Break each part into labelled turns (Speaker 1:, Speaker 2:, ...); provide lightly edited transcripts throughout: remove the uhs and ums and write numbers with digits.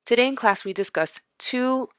Speaker 1: Today in class, we discussed two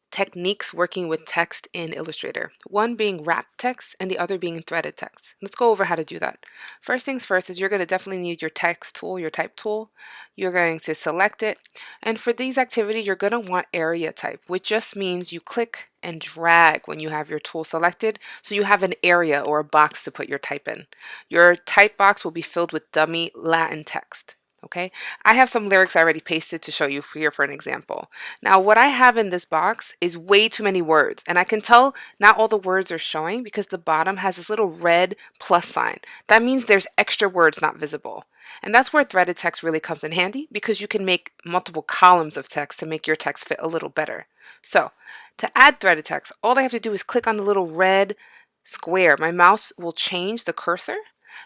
Speaker 1: techniques working with text in Illustrator, one being wrapped text and the other being threaded text. Let's go over how to do that. First things first is you're going to definitely need your text tool, your type tool. You're going to select it. And for these activities, you're going to want area type, which just means you click and drag when you have your tool selected, so you have an area or a box to put your type in. Your type box will be filled with dummy Latin text. Okay, I have some lyrics already pasted to show you here for an example. Now, what I have in this box is way too many words, and I can tell not all the words are showing because the bottom has this little red plus sign. That means there's extra words not visible. And that's where threaded text really comes in handy because you can make multiple columns of text to make your text fit a little better. So, to add threaded text, all I have to do is click on the little red square. My mouse will change the cursor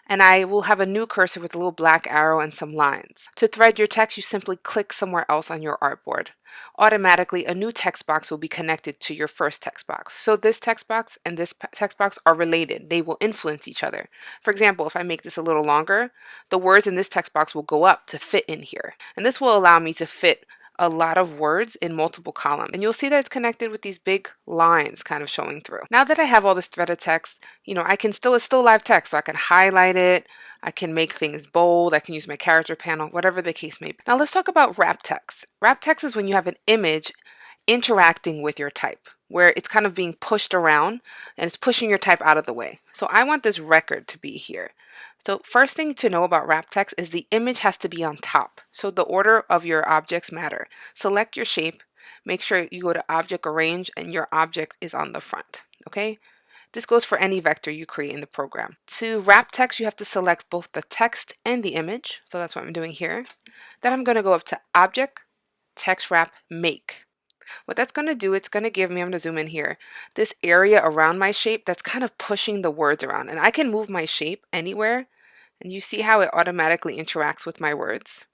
Speaker 1: and I will have a new cursor with a little black arrow and some lines. To thread your text, you simply click somewhere else on your artboard. Automatically, a new text box will be connected to your first text box. So this text box and this text box are related. They will influence each other. For example, if I make this a little longer, the words in this text box will go up to fit in here. And this will allow me to fit a lot of words in multiple columns. And you'll see that it's connected with these big lines kind of showing through. Now that I have all this threaded text, it's still live text, so I can highlight it, I can make things bold, I can use my character panel, whatever the case may be. Now let's talk about wrap text. Wrap text is when you have an image interacting with your type, where it's kind of being pushed around and it's pushing your type out of the way. So I want this record to be here. So first thing to know about wrap text is the image has to be on top. So the order of your objects matter. Select your shape, make sure you go to Object Arrange and your object is on the front. Okay? This goes for any vector you create in the program. To wrap text, you have to select both the text and the image. So that's what I'm doing here. Then I'm going to go up to Object, Text Wrap, Make. What that's going to do, it's going to give me, I'm going to zoom in here, this area around my shape that's kind of pushing the words around. And I can move my shape anywhere. And you see how it automatically interacts with my words.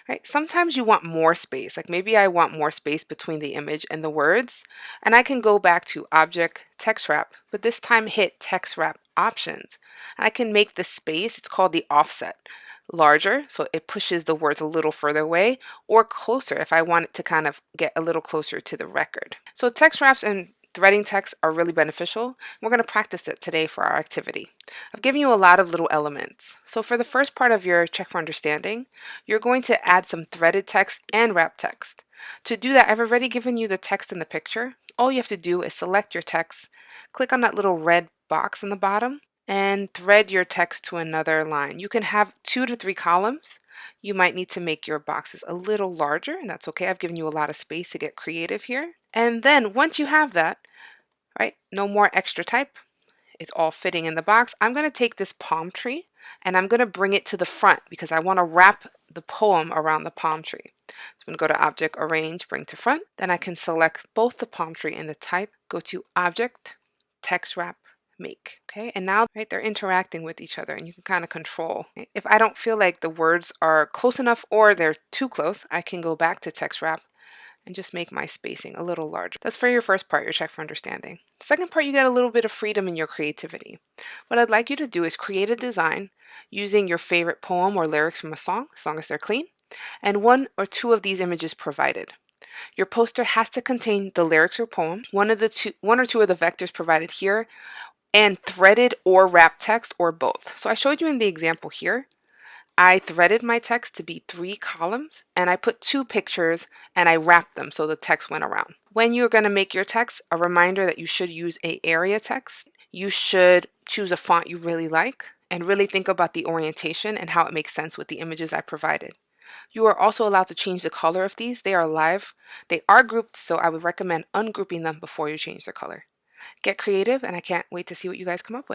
Speaker 1: Right? Sometimes you want more space, like maybe I want more space between the image and the words, and I can go back to Object, Text Wrap, but this time hit Text Wrap Options. And I can make the space, it's called the offset, larger, so it pushes the words a little further away, or closer if I want it to kind of get a little closer to the record. So text wraps and threading text are really beneficial. We're going to practice it today for our activity. I've given you a lot of little elements. So for the first part of your check for understanding, you're going to add some threaded text and wrap text. To do that, I've already given you the text in the picture. All you have to do is select your text, click on that little red box on the bottom, and thread your text to another line. You can have 2 to 3 columns. You might need to make your boxes a little larger, and that's okay. I've given you a lot of space to get creative here. And then once you have that, right, no more extra type. It's all fitting in the box. I'm going to take this palm tree and I'm going to bring it to the front because I want to wrap the poem around the palm tree. So I'm going to go to Object, Arrange, Bring to Front. Then I can select both the palm tree and the type, go to Object, Text Wrap, Make. Okay, and now right, they're interacting with each other and you can kind of control. If I don't feel like the words are close enough or they're too close, I can go back to Text Wrap and just make my spacing a little larger. That's for your first part, your check for understanding. Second part, you get a little bit of freedom in your creativity. What I'd like you to do is create a design using your favorite poem or lyrics from a song, as long as they're clean, and 1 or 2 of these images provided. Your poster has to contain the lyrics or poem, one or 2 of the vectors provided here, and threaded or wrapped text or both. So I showed you in the example here. I threaded my text to be 3 columns and I put 2 pictures and I wrapped them so the text went around. When you're going to make your text, a reminder that you should use a area text. You should choose a font you really like and really think about the orientation and how it makes sense with the images I provided. You are also allowed to change the color of these. They are live. They are grouped, so I would recommend ungrouping them before you change the color. Get creative, and I can't wait to see what you guys come up with.